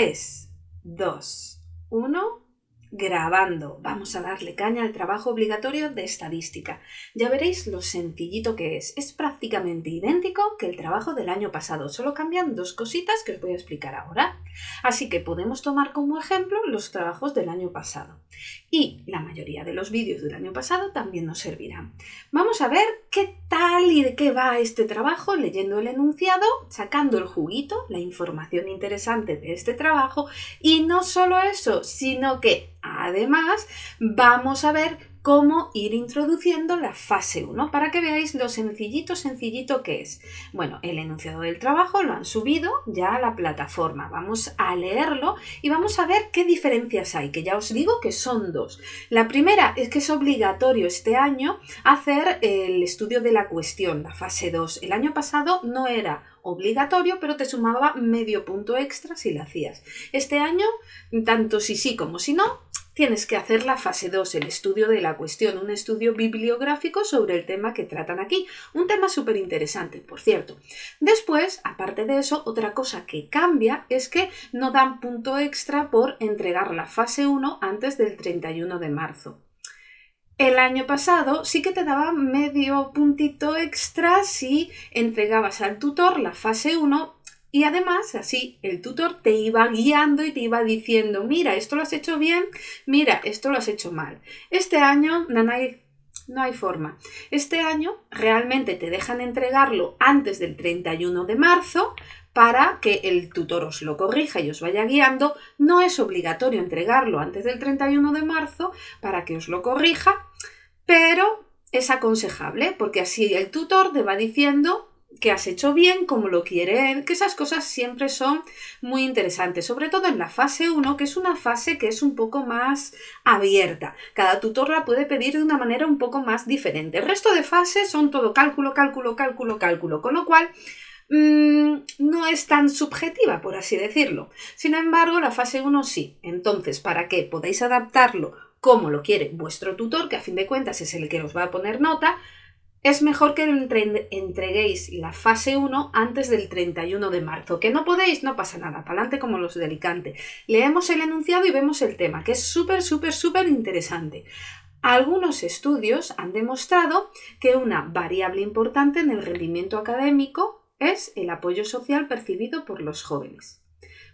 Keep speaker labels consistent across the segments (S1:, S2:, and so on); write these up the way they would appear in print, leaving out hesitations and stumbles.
S1: 3, 2, 1, grabando. Vamos a darle caña al trabajo obligatorio de estadística. Ya veréis lo sencillito que es. Es prácticamente idéntico que el trabajo del año pasado, solo cambian dos cositas que os voy a explicar ahora. Así que podemos tomar como ejemplo los trabajos del año pasado. Y la mayoría de los vídeos del año pasado también nos servirán. Vamos a ver qué tal y de qué va este trabajo leyendo el enunciado, sacando el juguito, la información interesante de este trabajo, y no solo eso, sino que además vamos a ver cómo ir introduciendo la fase 1 para que veáis lo sencillito que es. Bueno, el enunciado del trabajo lo han subido ya a la plataforma. Vamos a leerlo y vamos a ver qué diferencias hay, que ya os digo que son dos. La primera es que es obligatorio este año hacer el estudio de la cuestión, la fase 2. El año pasado no era obligatorio, pero te sumaba medio punto extra si lo hacías. Este año, tanto si sí como si no, tienes que hacer la fase 2, el estudio de la cuestión, un estudio bibliográfico sobre el tema que tratan aquí. Un tema súper interesante, por cierto. Después, aparte de eso, otra cosa que cambia es que no dan punto extra por entregar la fase 1 antes del 31 de marzo. El año pasado sí que te daba medio puntito extra si entregabas al tutor la fase 1 y además así el tutor te iba guiando y te iba diciendo, mira, esto lo has hecho bien, mira, esto lo has hecho mal. Este año no hay forma. Este año realmente te dejan entregarlo antes del 31 de marzo para que el tutor os lo corrija y os vaya guiando. No es obligatorio entregarlo antes del 31 de marzo para que os lo corrija, pero es aconsejable porque así el tutor te va diciendo que has hecho bien, como lo quiere él, que esas cosas siempre son muy interesantes, sobre todo en la fase 1, que es una fase que es un poco más abierta. Cada tutor la puede pedir de una manera un poco más diferente. El resto de fases son todo cálculo, con lo cual no es tan subjetiva, por así decirlo. Sin embargo, la fase 1 sí. Entonces, para que podáis adaptarlo como lo quiere vuestro tutor, que a fin de cuentas es el que os va a poner nota, es mejor que entreguéis la fase 1 antes del 31 de marzo. Que no podéis, no pasa nada, para adelante como los de Alicante. Leemos el enunciado y vemos el tema, que es súper interesante. Algunos estudios han demostrado que una variable importante en el rendimiento académico es el apoyo social percibido por los jóvenes.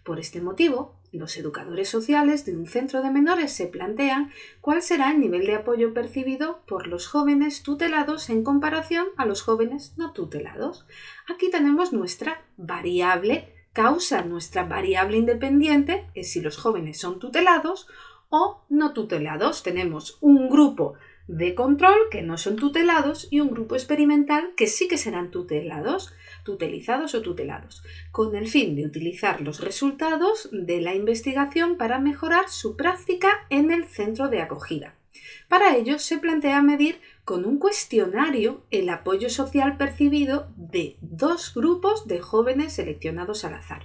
S1: Por este motivo, los educadores sociales de un centro de menores se plantean cuál será el nivel de apoyo percibido por los jóvenes tutelados en comparación a los jóvenes no tutelados. Aquí tenemos nuestra variable causa, nuestra variable independiente, es si los jóvenes son tutelados o no tutelados. Tenemos un grupo de control que no son tutelados y un grupo experimental que sí que serán tutelados, tutelizados o tutelados, con el fin de utilizar los resultados de la investigación para mejorar su práctica en el centro de acogida. Para ello se plantea medir con un cuestionario el apoyo social percibido de dos grupos de jóvenes seleccionados al azar.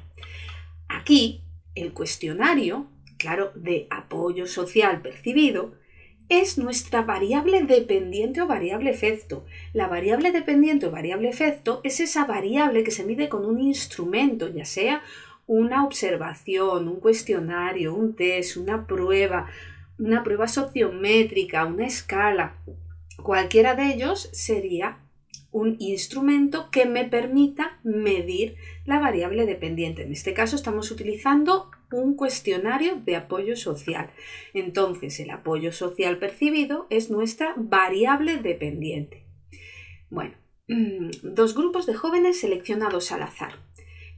S1: Aquí el cuestionario, claro, de apoyo social percibido, es nuestra variable dependiente o variable efecto. La variable dependiente o variable efecto es esa variable que se mide con un instrumento, ya sea una observación, un cuestionario, un test, una prueba sociométrica, una escala. Cualquiera de ellos sería un instrumento que me permita medir la variable dependiente. En este caso estamos utilizando un cuestionario de apoyo social. Entonces, el apoyo social percibido es nuestra variable dependiente. Bueno, dos grupos de jóvenes seleccionados al azar.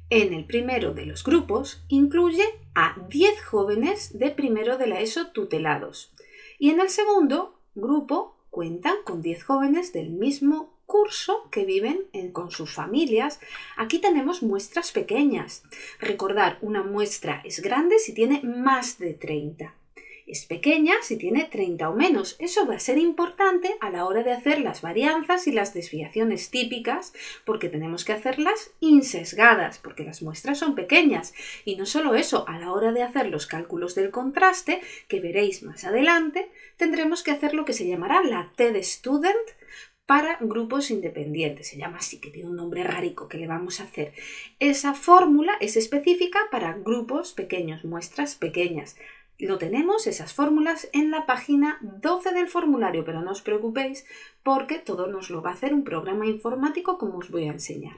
S1: En el primero de los grupos incluye a 10 jóvenes de primero de la ESO tutelados. Y en el segundo grupo cuentan con 10 jóvenes del mismo curso que viven con sus familias. Aquí tenemos muestras pequeñas. Recordar, una muestra es grande si tiene más de 30. Es pequeña si tiene 30 o menos. Eso va a ser importante a la hora de hacer las varianzas y las desviaciones típicas, porque tenemos que hacerlas insesgadas, porque las muestras son pequeñas. Y no solo eso, a la hora de hacer los cálculos del contraste, que veréis más adelante, tendremos que hacer lo que se llamará la T de Student, para grupos independientes. Se llama así, que tiene un nombre rarico que le vamos a hacer. Esa fórmula es específica para grupos pequeños, muestras pequeñas. Lo tenemos, esas fórmulas, en la página 12 del formulario, pero no os preocupéis porque todo nos lo va a hacer un programa informático como os voy a enseñar.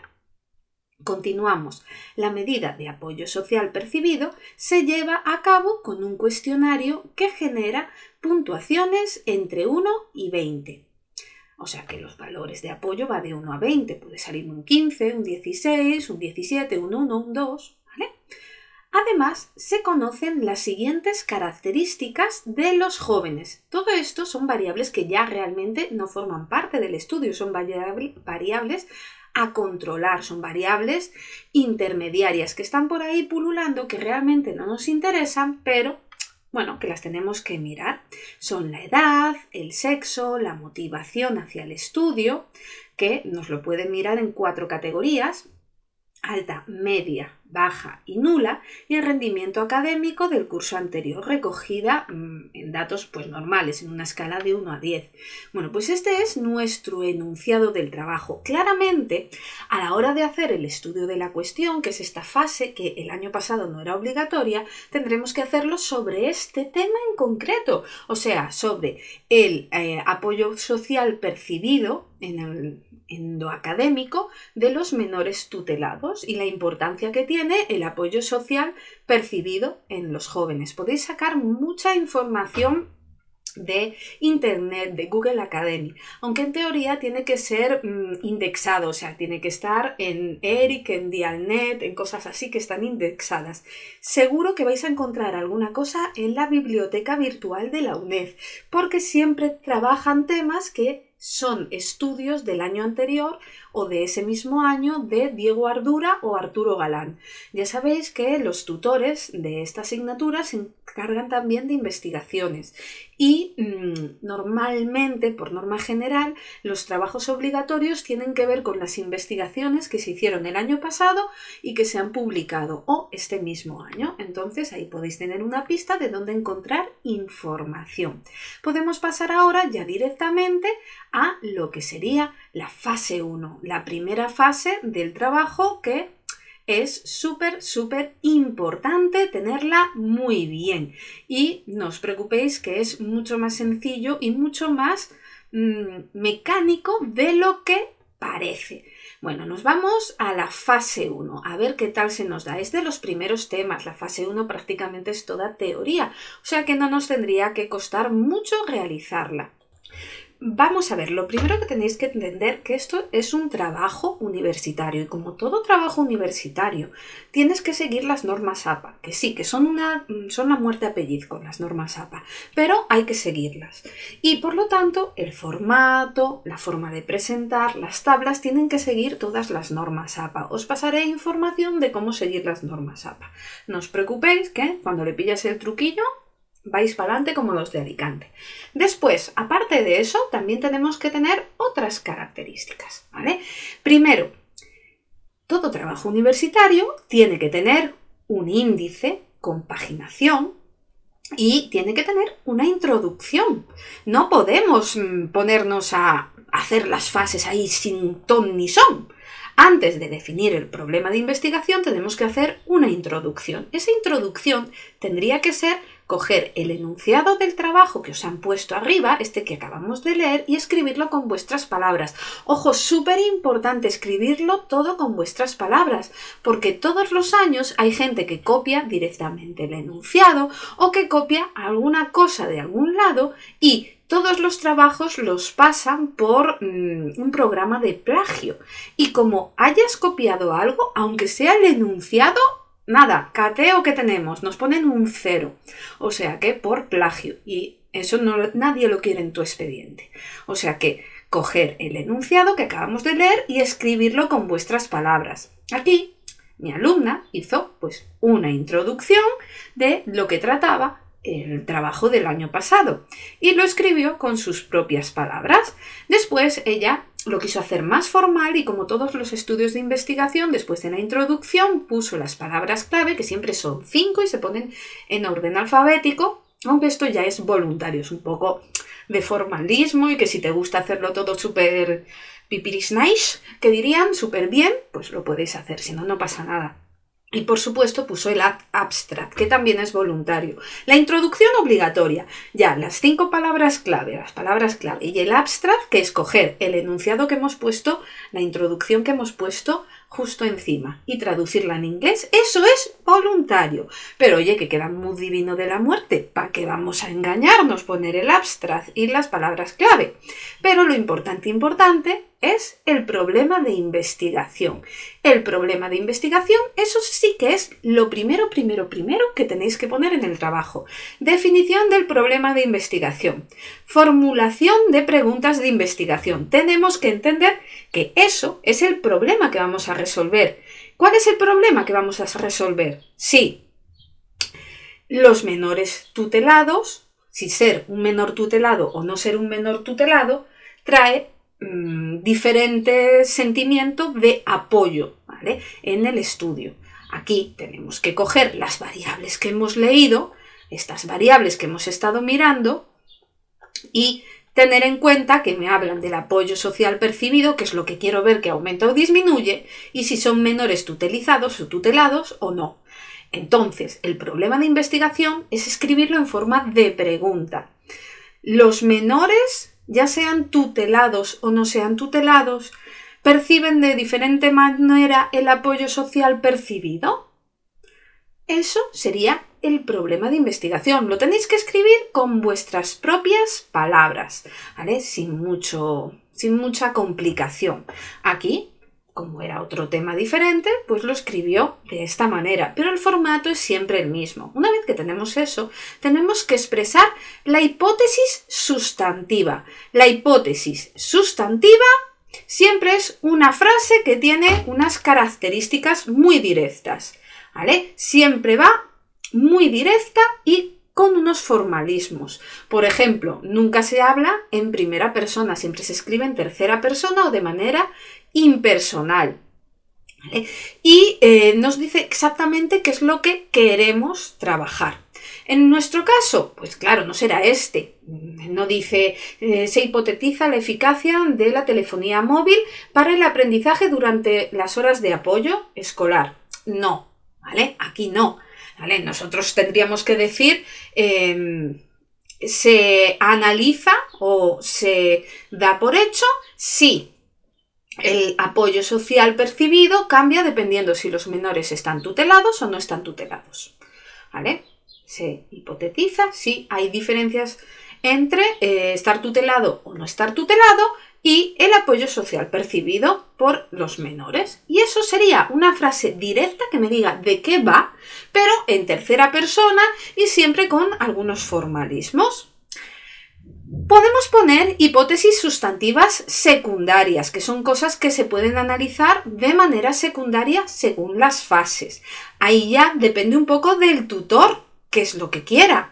S1: Continuamos. La medida de apoyo social percibido se lleva a cabo con un cuestionario que genera puntuaciones entre 1 y 20. O sea que los valores de apoyo va de 1 a 20. Puede salir un 15, un 16, un 17, un 1, un 2. ¿Vale? Además, se conocen las siguientes características de los jóvenes. Todo esto son variables que ya realmente no forman parte del estudio, son variables a controlar, son variables intermediarias que están por ahí pululando, que realmente no nos interesan, pero bueno, que las tenemos que mirar. Son la edad, el sexo, la motivación hacia el estudio, que nos lo pueden mirar en 4 categorías: alta, media, baja y nula, y el rendimiento académico del curso anterior, recogida en datos pues normales, en una escala de 1 a 10. Bueno, pues este es nuestro enunciado del trabajo. Claramente, a la hora de hacer el estudio de la cuestión, que es esta fase que el año pasado no era obligatoria, tendremos que hacerlo sobre este tema en concreto, o sea, sobre el apoyo social percibido en lo académico de los menores tutelados y la importancia que tiene el apoyo social percibido en los jóvenes. Podéis sacar mucha información de Internet, de Google Academy, aunque en teoría tiene que ser indexado, o sea, tiene que estar en ERIC, en Dialnet, en cosas así que están indexadas. Seguro que vais a encontrar alguna cosa en la biblioteca virtual de la UNED, porque siempre trabajan temas que son estudios del año anterior o de ese mismo año de Diego Ardura o Arturo Galán. Ya sabéis que los tutores de esta asignatura se encargan también de investigaciones y normalmente, por norma general, los trabajos obligatorios tienen que ver con las investigaciones que se hicieron el año pasado y que se han publicado o este mismo año. Entonces ahí podéis tener una pista de dónde encontrar información. Podemos pasar ahora ya directamente a lo que sería la fase 1, la primera fase del trabajo, que es súper importante tenerla muy bien. Y no os preocupéis que es mucho más sencillo y mucho más mecánico de lo que parece. Bueno, nos vamos a la fase 1, a ver qué tal se nos da. Es de los primeros temas, la fase 1 prácticamente es toda teoría, o sea que no nos tendría que costar mucho realizarla. Vamos a ver, lo primero que tenéis que entender que esto es un trabajo universitario y como todo trabajo universitario tienes que seguir las normas APA, que sí, que son la muerte a pellizco las normas APA, pero hay que seguirlas. Y por lo tanto el formato, la forma de presentar, las tablas tienen que seguir todas las normas APA. Os pasaré información de cómo seguir las normas APA. No os preocupéis que cuando le pillas el truquillo vais para adelante como los de Alicante. Después, aparte de eso, también tenemos que tener otras características, ¿vale? Primero, todo trabajo universitario tiene que tener un índice, compaginación y tiene que tener una introducción. No podemos ponernos a hacer las fases ahí sin ton ni son. Antes de definir el problema de investigación tenemos que hacer una introducción. Esa introducción tendría que ser coger el enunciado del trabajo que os han puesto arriba, este que acabamos de leer, y escribirlo con vuestras palabras. Ojo, súper importante escribirlo todo con vuestras palabras, porque todos los años hay gente que copia directamente el enunciado o que copia alguna cosa de algún lado y todos los trabajos los pasan por un programa de plagio. Y como hayas copiado algo, aunque sea el enunciado, nada, cateo que tenemos, nos ponen un 0. O sea que por plagio. Y eso nadie lo quiere en tu expediente. O sea que coger el enunciado que acabamos de leer y escribirlo con vuestras palabras. Aquí mi alumna hizo pues una introducción de lo que trataba el trabajo del año pasado y lo escribió con sus propias palabras. Después ella lo quiso hacer más formal y, como todos los estudios de investigación, después de la introducción puso las palabras clave, que siempre son 5 y se ponen en orden alfabético, aunque esto ya es voluntario, es un poco de formalismo y que si te gusta hacerlo todo súper pipiris nice, que dirían, súper bien, pues lo podéis hacer, si no, no pasa nada. Y por supuesto puso el abstract, que también es voluntario. La introducción obligatoria. Ya, las 5 palabras clave, las palabras clave. Y el abstract, que es coger el enunciado que hemos puesto, la introducción que hemos puesto justo encima y traducirla en inglés. Eso es voluntario. Pero oye, que queda muy divino de la muerte. ¿Para qué vamos a engañarnos? Poner el abstract y las palabras clave. Pero lo importante es el problema de investigación. El problema de investigación, eso sí que es lo primero que tenéis que poner en el trabajo. Definición del problema de investigación. Formulación de preguntas de investigación. Tenemos que entender que eso es el problema que vamos a resolver. ¿Cuál es el problema que vamos a resolver? Sí, los menores tutelados, si ser un menor tutelado o no ser un menor tutelado, trae diferentes sentimientos de apoyo, ¿vale?, en el estudio. Aquí tenemos que coger las variables que hemos leído, estas variables que hemos estado mirando, y tener en cuenta que me hablan del apoyo social percibido, que es lo que quiero ver que aumenta o disminuye, y si son menores tutelizados o tutelados o no. Entonces, el problema de investigación es escribirlo en forma de pregunta. Los menores, ya sean tutelados o no sean tutelados, ¿perciben de diferente manera el apoyo social percibido? Eso sería el problema de investigación. Lo tenéis que escribir con vuestras propias palabras, ¿vale? Sin mucha complicación. Aquí, como era otro tema diferente, pues lo escribió de esta manera, pero el formato es siempre el mismo. Una vez que tenemos eso, tenemos que expresar la hipótesis sustantiva. La hipótesis sustantiva siempre es una frase que tiene unas características muy directas, ¿vale? Siempre va muy directa y con unos formalismos. Por ejemplo, nunca se habla en primera persona, siempre se escribe en tercera persona o de manera impersonal, ¿vale? Y nos dice exactamente qué es lo que queremos trabajar. En nuestro caso, pues claro, no será este. No dice, se hipotetiza la eficacia de la telefonía móvil para el aprendizaje durante las horas de apoyo escolar. No, ¿vale? Aquí no, ¿vale? Nosotros tendríamos que decir, se analiza o se da por hecho si el apoyo social percibido cambia dependiendo si los menores están tutelados o no están tutelados, ¿vale? Se hipotetiza si hay diferencias entre estar tutelado o no estar tutelado y el apoyo social percibido por los menores. Y eso sería una frase directa que me diga de qué va, pero en tercera persona y siempre con algunos formalismos. Podemos poner hipótesis sustantivas secundarias, que son cosas que se pueden analizar de manera secundaria según las fases. Ahí ya depende un poco del tutor, qué es lo que quiera.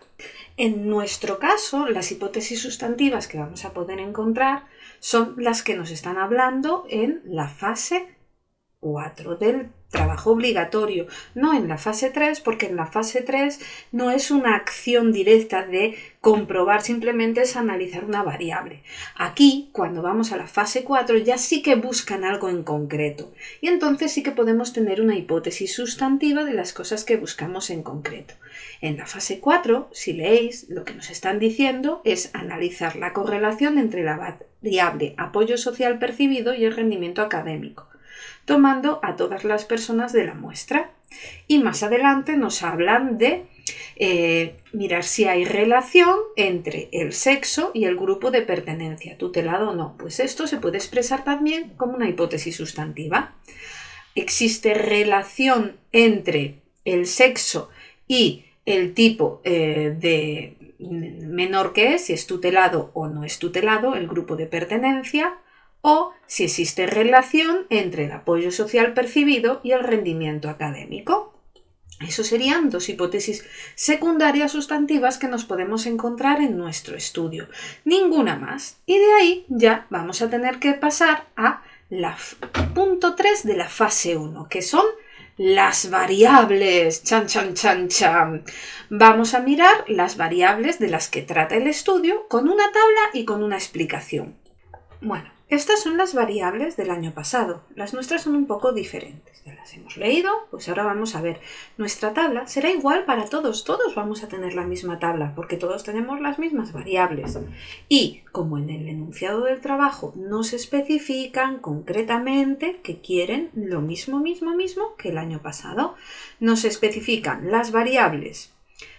S1: En nuestro caso, las hipótesis sustantivas que vamos a poder encontrar son las que nos están hablando en la fase 4 del trabajo obligatorio, no en la fase 3, porque en la fase 3 no es una acción directa de comprobar, simplemente es analizar una variable. Aquí, cuando vamos a la fase 4, ya sí que buscan algo en concreto y entonces sí que podemos tener una hipótesis sustantiva de las cosas que buscamos en concreto. En la fase 4, si leéis, lo que nos están diciendo es analizar la correlación entre la variable apoyo social percibido y el rendimiento académico, tomando a todas las personas de la muestra. Y más adelante nos hablan de mirar si hay relación entre el sexo y el grupo de pertenencia, tutelado o no. Pues esto se puede expresar también como una hipótesis sustantiva. ¿Existe relación entre el sexo y el tipo de menor que es, si es tutelado o no es tutelado, el grupo de pertenencia? O si existe relación entre el apoyo social percibido y el rendimiento académico. Eso serían dos hipótesis secundarias sustantivas que nos podemos encontrar en nuestro estudio. Ninguna más. Y de ahí ya vamos a tener que pasar a la punto 3 de la fase 1, que son Las variables. Chan, chan, chan, chan. Vamos a mirar las variables de las que trata el estudio con una tabla y con una explicación. Bueno, estas son las variables del año pasado. Las nuestras son un poco diferentes. Ya las hemos leído, pues ahora vamos a ver. Nuestra tabla será igual para todos. Todos vamos a tener la misma tabla porque todos tenemos las mismas variables. Y como en el enunciado del trabajo no se especifican concretamente que quieren lo mismo que el año pasado, no se especifican las variables.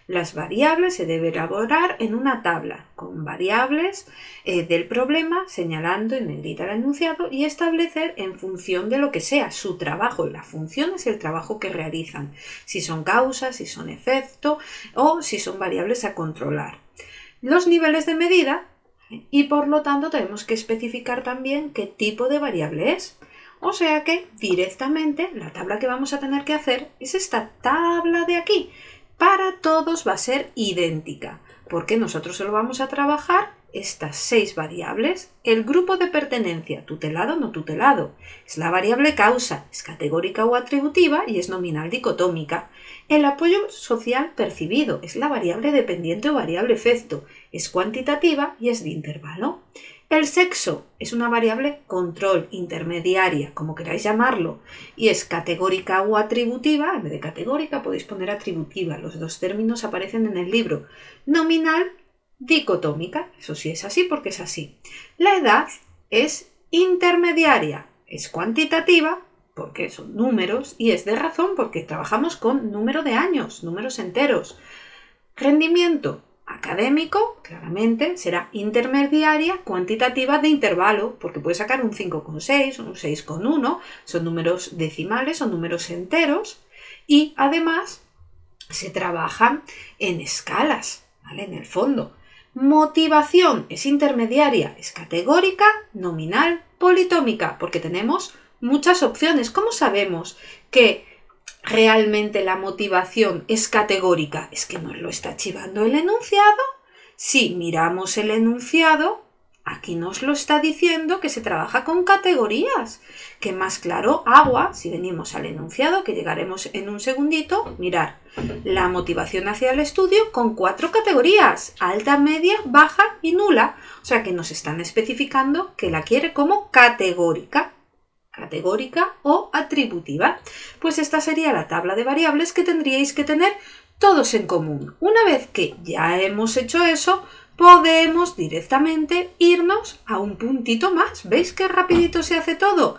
S1: Las variables se deben elaborar en una tabla con variables del problema, señalando en negrita el enunciado y establecer en función de lo que sea su trabajo. La función es el trabajo que realizan, si son causas, si son efecto o si son variables a controlar. Los niveles de medida y por lo tanto tenemos que especificar también qué tipo de variable es. O sea que directamente la tabla que vamos a tener que hacer es esta tabla de aquí. Para todos va a ser idéntica, porque nosotros solo vamos a trabajar estas 6 variables. El grupo de pertenencia, tutelado o no tutelado, es la variable causa, es categórica o atributiva y es nominal dicotómica. El apoyo social percibido es la variable dependiente o variable efecto, es cuantitativa y es de intervalo. El sexo es una variable control, intermediaria, como queráis llamarlo, y es categórica o atributiva. En vez de categórica podéis poner atributiva, los dos términos aparecen en el libro. Nominal, dicotómica, eso sí es así porque es así. La edad es intermediaria, es cuantitativa, porque son números, y es de razón porque trabajamos con número de años, números enteros. Rendimiento académico, claramente, será intermediaria cuantitativa de intervalo, porque puede sacar un 5,6 o un 6,1, son números decimales, son números enteros, y además se trabajan en escalas, ¿vale? En el fondo. Motivación es intermediaria, es categórica, nominal, politómica, porque tenemos muchas opciones. ¿Cómo sabemos que realmente la motivación es categórica? Es que nos lo está chivando el enunciado. Si miramos el enunciado, aquí nos lo está diciendo que se trabaja con categorías. Que más claro, agua, si venimos al enunciado, que llegaremos en un segundito, mirar, la motivación hacia el estudio con 4 categorías, alta, media, baja y nula. O sea que nos están especificando que la quiere como categórica o atributiva. Pues esta sería la tabla de variables que tendríais que tener todos en común. Una vez que ya hemos hecho eso, podemos directamente irnos a un puntito más. ¿Veis qué rapidito se hace todo?